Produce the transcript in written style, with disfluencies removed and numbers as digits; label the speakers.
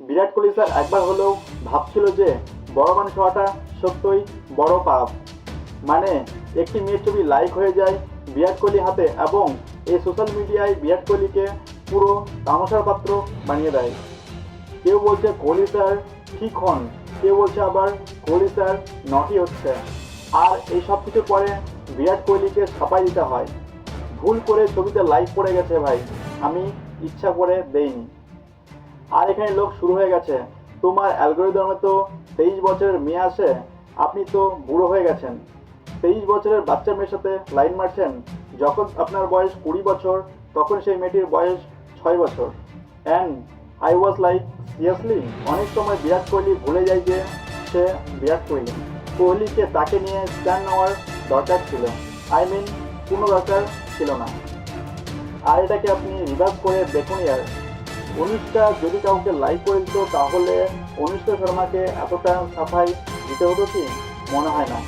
Speaker 1: Virat Kohli sir একবার হলেও ভাবছিল যে বড় মানুষ হওয়াটা সত্যই বড় পাপ। মানে একটি মেয়ের ছবি লাইক হয়ে যায় বিরাট কোহলি হাতে এবং এই সোশ্যাল মিডিয়ায় বিরাট কোহলিকে পুরো তামাশার পাত্র বানিয়ে দেয়। কেউ বলছে কোহলি স্যার ঠিক হন, কেউ বলছে আবার কোহলি স্যার নটি হচ্ছে। আর এই সব কিছুর পরে বিরাট কোহলিকে ছাপাই দিতে হয়। ভুল করে ছবিতে লাইক পড়ে গেছে ভাই, আমি ইচ্ছা করে দেইনি। আর এখানে লোক শুরু হয়ে গেছে, তোমার অ্যালগোরিদমে তো 23 বছরের মেয়ে আসে, আপনি তো বুড়ো হয়ে গেছেন। 23 বছরের বাচ্চা মেয়ের সাথে লাইন মারছেন, যখন আপনার বয়স 20 বছর তখন সেই মেয়েটির বয়স 6 বছর। And I was like seriously. অনেক সময় বিরাট কোহলি ভুলে যায় যে সে বিরাট কোহলি। কোহলিকে তাকে নিয়ে স্ট্যান্ড নেওয়ার দরকার ছিল, কোনো দরকার ছিল না। আর এটাকে আপনি রিভার্স করে দেখুন ইয়ার, অনুষ্কা যদি কাউকে লাইক করে দিত তাহলে অনুষ্কা শর্মাকে এতটা সাফাই দিতে হতো কি? মনে হয় না।